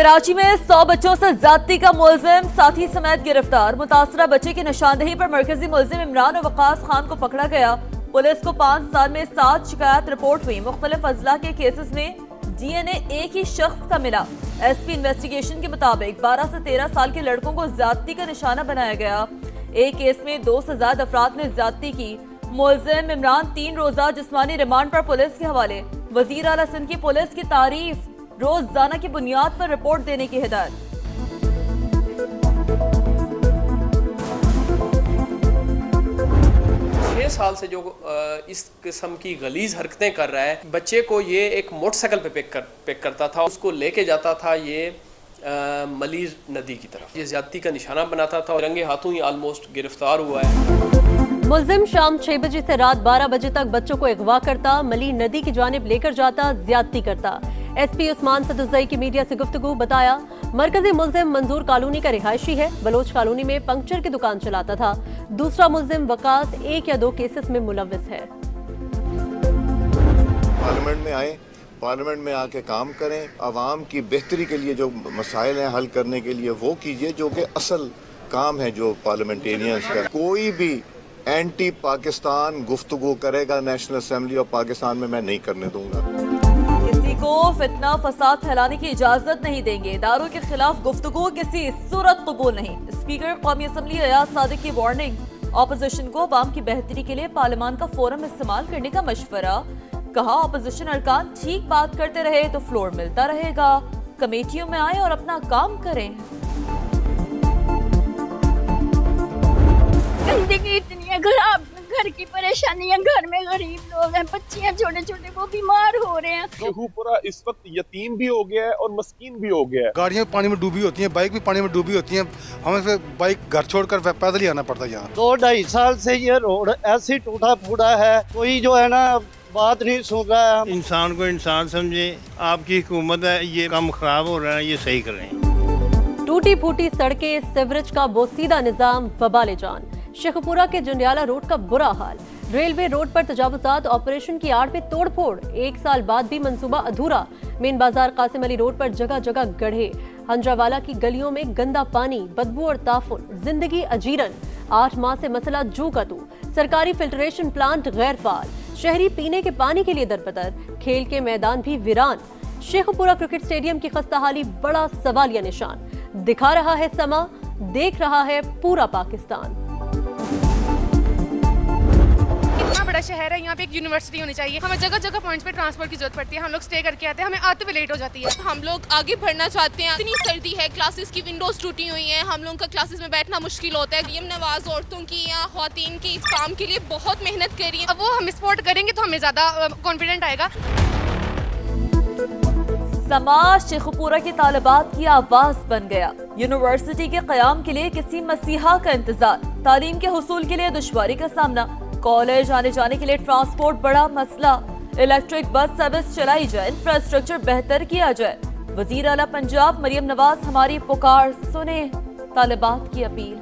कराची में 100 बच्चों से ज्यादती का मुलजिम साथी समेत गिरफ्तार। मुतासरा बच्चे की निशानदेही पर मरकजी मुलजिम इमरान और वकास खान को पकड़ा गया। पुलिस को 5 साल में 7 शिकायत रिपोर्ट हुई। मुख्तलिफ अजला के केसेस में DNA एक ही शख्स का मिला। SP इन्वेस्टिगेशन के मुताबिक 12 से 13 साल के लड़कों को ज्यादती का निशाना बनाया गया। एक केस में 2 से ज्यादा अफराद ने ज्यादती की। मुलजिम इमरान 3 रोजा जिस्मानी रिमांड पर पुलिस के हवाले। वजीर आला सिंध की पुलिस की तारीफ, रोजाना की बुनियाद पर रिपोर्ट देने की हिदायत। 6 साल से जो इस किस्म की गलीज हरकतें कर रहा है, बच्चे को ये एक मोटरसाइकिल पे पिक करता था, उसको लेके जाता था ये मलीर नदी की तरफ, ये ज्यादती का निशाना बनाता था और रंगे हाथों ही ऑलमोस्ट गिरफ्तार हुआ है। मुलजिम शाम 6 बजे से रात 12 बजे तक बच्चों को अगवा करता, मलीर नदी की जानिब लेकर जाता, ज्यादती करता। SP उस्मान सदुज़ई की मीडिया से गुफ्तगू बताया, मरकजी मुलजिम मंजूर कॉलोनी का रिहायशी है, बलोच कॉलोनी में पंक्चर की दुकान चलाता था। दूसरा मुलजिम वकास 1 या 2 केसेस में मुलव्विस है। पार्लियामेंट में आए, पार्लियामेंट में आके काम करें, आवाम की बेहतरी के लिए जो मसाइल हैं हल करने के लिए वो कीजिए, जो कि असल काम है जो पार्लियामेंटेरियंस का। कोई भी एंटी पाकिस्तान गुफ्तगू करेगा नेशनल असेंबली ऑफ पाकिस्तान में, मैं नहीं करने दूंगा। किसी को फितना फसाद फैलाने की इजाजत नहीं देंगे। इदारों के खिलाफ गुफ्तगू किसी सूरत कबूल नहीं। स्पीकर कौमी असम्बली अयाज सादिक की वार्निंग। ऑपोजिशन को अवाम की बेहतरी के लिए पार्लियामान का फोरम इस्तेमाल करने का मशवरा। कहा, ऑपोजिशन अरकान ठीक बात करते रहे तो फ्लोर मिलता रहेगा। कमेटियों में आए और अपना काम करें। जिंदगी इतनी है खराब, घर की परेशानियां, घर में गरीब लोग हैं, बच्चियां छोटे छोटे वो बीमार हो रहे हैं। शेखुपुरा इस वक्त यतीम भी हो गया है और मस्कीन भी हो गया है। गाड़ियां पानी में डूबी होती हैं, बाइक भी पानी में डूबी होती हैं। हमें से बाइक घर छोड़कर पैदल ही आना पड़ता है। यहाँ 2-2.5 साल से ये रोड ऐसी टूटा फूटा है, कोई जो है ना बात नहीं सुन रहा है। इंसान को इंसान समझे, आपकी हुकूमत है, ये काम खराब हो रहा है, ये सही करें। टूटी फूटी सड़कें, सीवरेज का बोसीदा निजाम, वबाले जान। शेखपुरा के जंडियाला रोड का बुरा हाल। रेलवे रोड पर तजावुजात ऑपरेशन की आड़ में तोड़फोड़। 1 साल बाद भी मंसूबा अधूरा। मेन बाजार कासिम अली रोड पर जगह जगह गड्ढे। हंजरावाला की गलियों में गंदा पानी, बदबू और ताफुन, जिंदगी अजीरन। 8 माह से मसला जू का तू। सरकारी फिल्ट्रेशन प्लांट गैर फाल। शहरी पीने के पानी के लिए दरबदर। खेल के मैदान भी वीरान। शेखपुरा क्रिकेट स्टेडियम की खस्ताहाली बड़ा सवालिया निशान। दिखा रहा है समा, देख रहा है पूरा पाकिस्तान। इतना बड़ा शहर है, यहाँ पे एक यूनिवर्सिटी होनी चाहिए। हमें जगह जगह पॉइंट्स पे ट्रांसपोर्ट की जरूरत पड़ती है। हम लोग स्टे करके आते हैं, हमें आते हुए लेट हो जाती है। हम लोग आगे बढ़ना चाहते हैं, इतनी सर्दी है, क्लासेस की विंडोज टूटी हुई हैं, हम लोगों का क्लासेस में बैठना मुश्किल होता है। मरियम नवाज औरतों की या ख्वातीन की इस काम के लिए बहुत मेहनत कर रही है। अब वो हम सपोर्ट करेंगे तो हमें ज्यादा कॉन्फिडेंट आएगा। समाज शेखपुरा की तालिबात की आवाज बन गया। यूनिवर्सिटी के कयाम के लिए किसी मसीहा का इंतजार। तालीम के हुसूल के लिए दुश्वारी का सामना। कॉलेज आने जाने के लिए ट्रांसपोर्ट बड़ा मसला। इलेक्ट्रिक बस सर्विस चलाई जाए, इंफ्रास्ट्रक्चर बेहतर किया जाए। वजीर आला पंजाब मरियम नवाज हमारी पुकार सुने, तालिबात की अपील।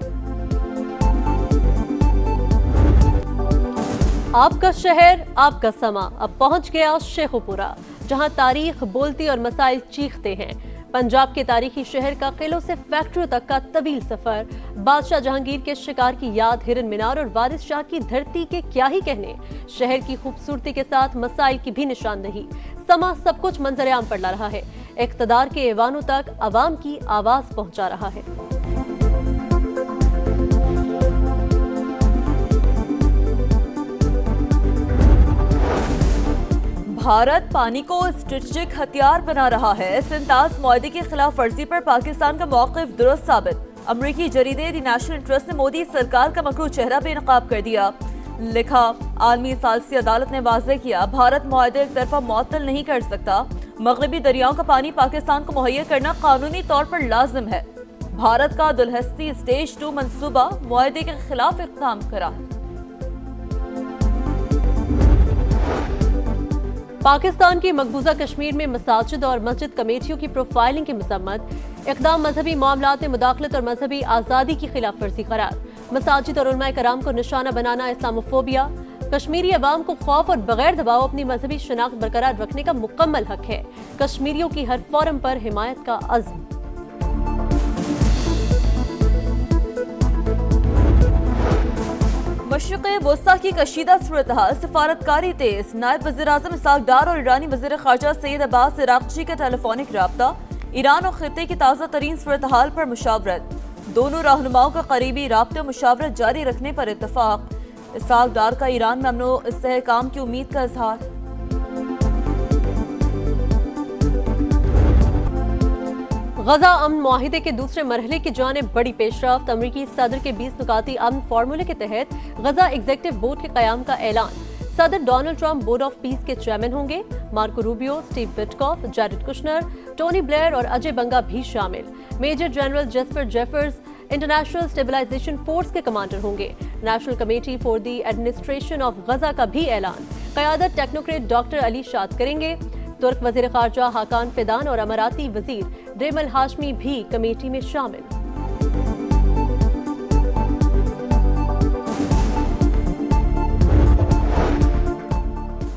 आपका शहर, आपका समा अब पहुंच गया शेखपुरा, जहां तारीख बोलती और मसाइल चीखते हैं। पंजाब के तारीखी शहर का किलों से फैक्ट्रियों तक का तवील सफर। बादशाह जहांगीर के शिकार की याद, हिरन मीनार और वारिस शाह की धरती के क्या ही कहने। शहर की खूबसूरती के साथ मसाइल की भी निशानदेही। समा सब कुछ मंजरेआम पर ला रहा है। इख्तदार के ऐवानों तक अवाम की आवाज पहुंचा रहा है। भारत पानी को स्ट्रेटेजिक हथियार बना रहा है। सिंतास मुआहदे की खिलाफ वर्जी पर पाकिस्तान का मौक़िफ़ दुरुस्त साबित। अमरीकी जरीदे द नेशनल इंटरेस्ट ने मोदी सरकार का मकरू चेहरा बेनकाब कर दिया। लिखा, आलमी सालसी अदालत ने वाज़ेह किया, भारत मुआहदे एक तरफा मुअत्तल नहीं कर सकता। मगरबी दरियाओं का पानी पाकिस्तान को मुहैया करना कानूनी तौर पर लाजिम है। भारत का दुलहस्ती स्टेज 2 मंसूबा मुआहदे के खिलाफ इक़दाम करा। पाकिस्तान की मकबूजा कश्मीर में मसाजिद और मस्जिद कमेटियों की प्रोफाइलिंग की मजम्मत। इक़दाम मजहबी मामलात में मुदाखलत और मजहबी आज़ादी की खिलाफ वर्जी करार। मसाजिद और उलमाए कराम को निशाना बनाना इस्लामोफोबिया। कश्मीरी अवाम को खौफ और बगैर दबाव अपनी मजहबी शनाख्त बरकरार रखने का मुकम्मल हक है। कश्मीरियों की हर फोरम पर हिमायत का अज़्म। मशरिक़ वस्ता की कशीदा सूरत-हाल, सफारतकारी तेज। नायब वज़ीर-ए-आज़म इसहाक डार और ईरानी वज़ीर ख़ारजा सईद अब्बास इराक़ची का टेलीफोनिक रब्ता। ईरान और खित्ते की ताज़ा तरीन सूरत-हाल पर मुशावरत। दोनों रहनुमाओं का करीबी राब्ते मुशावरत जारी रखने पर इत्तफाक। इसहाक डार का ईरान में अमनो इस्तेहकाम की उम्मीद का इजहार। गजा अमन मुआहिदे के दूसरे मरहले की जानिब बड़ी पेशरफ्त। अमरीकी सदर के 20 नुकाती अमन फार्मूले के तहत गजा एग्जीक्यूटिव बोर्ड के क़याम का ऐलान। सदर Donald Trump board of peace के चेयरमैन होंगे। Marco Rubio, Steve Witkoff, Jared Kushner, Tony Blair और अजय बंगा भी शामिल। Major general Jesper Jeffers international stabilisation force के कमांडर होंगे। National committee for the administration of Gaza का भी ऐलान। क़यादत टेक्नोक्रेट डॉक्टर अली शाद करेंगे। तुर्क वज़ीर ख़ारजा हाकान फिदान और अमाराती वज़ीर रेमल हाशमी भी कमेटी में शामिल।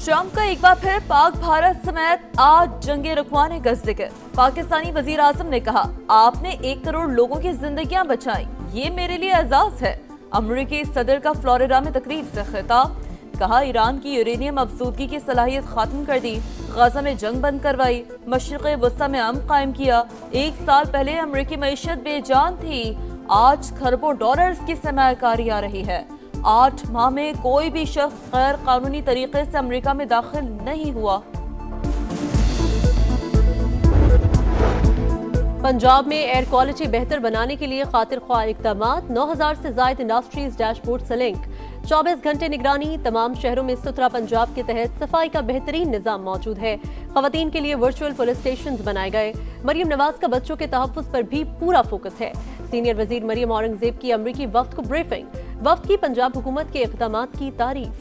ट्रंप का एक बार फिर पाक भारत समेत आज जंगे रुकवाने का जिक्र। पाकिस्तानी वजीर आजम ने कहा, आपने 1 करोड़ लोगों की जिंदगियां बचाई, ये मेरे लिए एजाज है। अमरीकी सदर का फ्लोरिडा में तकरीब से खिताब। कहा, ईरान की यूरेनियम अफजूदगी की सलाहियत खत्म कर दी, गाजा में जंग बंद करवाई, मशरिक़ वस्ता में अमन कायम किया। 1 साल पहले अमरीकी मईशत बेजान थी, आज खरबों डॉलर्स की सरमायाकारी आ रही है। 8 माह में कोई भी शख्स गैर कानूनी तरीके से अमेरिका में दाखिल नहीं हुआ। पंजाब में एयर क्वालिटी बेहतर बनाने के लिए खातिर ख्वाह इक़दामात। 9000 से ज़ायद इंडस्ट्रीज डैशबोर्ड से लिंक। 24 घंटे निगरानी। तमाम शहरों में सुथरा पंजाब के तहत सफाई का बेहतरीन निज़ाम मौजूद है। ख़वातीन के लिए वर्चुअल पुलिस स्टेशन बनाए गए। मरियम नवाज का बच्चों के तहफ़्फ़ुज़ पर भी पूरा फोकस है। सीनियर वजीर मरियम औरंगजेब की अमरीकी वफ्द को ब्रीफिंग। वफ्द की पंजाब हुकूमत के इक़दामात की तारीफ।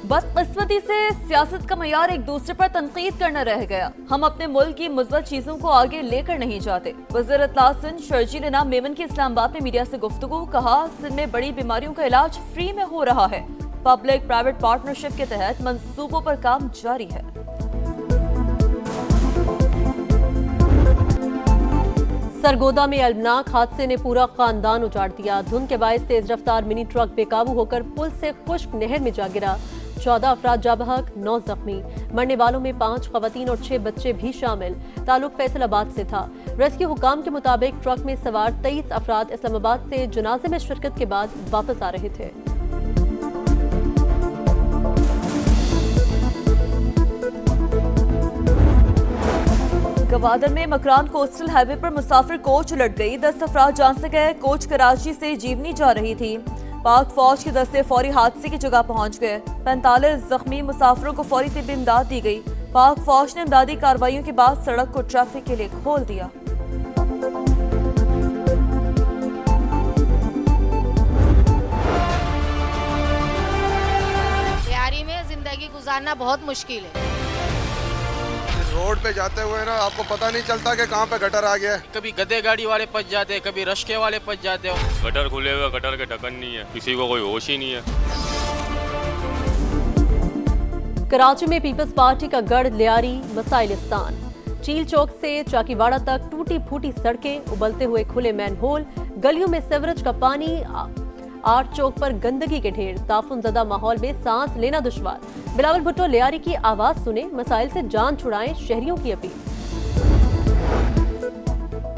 बदकिस्मती से सियासत का मयार एक दूसरे पर तनकीद करना रह गया। हम अपने मुल्क की मुस्बत चीजों को आगे लेकर नहीं जाते। वज़ीर इत्तलात सिंध शर्जील इनाम मेमन की इस्लामाबाद में मीडिया से गुफ्तगू। कहा, सिंध में बड़ी बीमारियों का इलाज फ्री में हो रहा है। पब्लिक प्राइवेट पार्टनरशिप के तहत मंसूबों पर काम जारी है। सरगोदा में अलमनाक हादसे ने पूरा खानदान उजाड़ दिया। धुंध के बायस तेज रफ्तार मिनी ट्रक बेकाबू होकर पुल से खुश्क नहर में जा गिरा। 14 अफराद जा बहक, 9 जख्मी। मरने वालों में 5 खवातीन और 6 बच्चे भी शामिल। ताल्लुक फैसलाबाद से था। रेस्क्यू हुकाम के मुताबिक ट्रक में सवार 23 अफराद इस्लामाबाद से जनाजे में शिरकत के बाद वापस आ रहे थे। गवादर में मकरान कोस्टल हाईवे पर मुसाफिर कोच उलट गई। 10 अफराद जान से गए। कोच कराची से जीवनी जा रही थी। पाक फौज के दस्ते फौरी हादसे की जगह पहुंच गए। 45 जख्मी मुसाफिरों को फौरी तिब्बी इमदाद दी गई। पाक फौज ने इमदादी कार्रवाइयों के बाद सड़क को ट्रैफिक के लिए खोल दिया। तैयारी में जिंदगी गुजारना बहुत मुश्किल है। रोड पे जाते हुए ना आपको पता नहीं चलता कि कहाँ पे गटर आ गया है। कभी गधे गाड़ी वाले फंस जाते हैं, कभी रश्के वाले फंस जाते हो। गटर खुले हुए, गटर के ढक्कन नहीं है, किसी को कोई होश ही नहीं है। कराची में पीपल्स पार्टी का गढ़ लियारी मसाइलिस्तान। चील चौक से चाकीवाड़ा तक टूटी फूटी सड़कें, उबलते हुए खुले मैनहोल, गलियों में सीवरेज का पानी, 8 चौक पर गंदगी के ढेर। ताफुन ज़दा माहौल में सांस लेना दुश्वार। बिलावल भुट्टो लियारी की आवाज सुने, मसाइल से जान छुड़ाएं, शहरियों की अपील।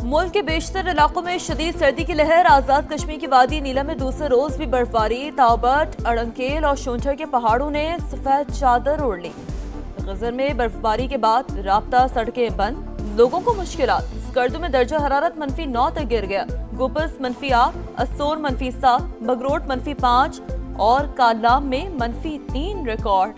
मुल्क के बेशतर इलाकों में शदीद सर्दी की लहर। आजाद कश्मीर की वादी नीला में दूसरे रोज भी बर्फबारी। ताबट, अड़ंकेल और शोंझर के पहाड़ों ने सफेद चादर ओढ़ ली। गजर में बर्फबारी के बाद राब्ता सड़कें बंद, लोगों को मुश्किलात। स्कर्दू में दर्जा हरारत -9 तक गिर गया। गुबस -8, असोर -7, बगरोट -5 और कालाम में -3 रिकॉर्ड।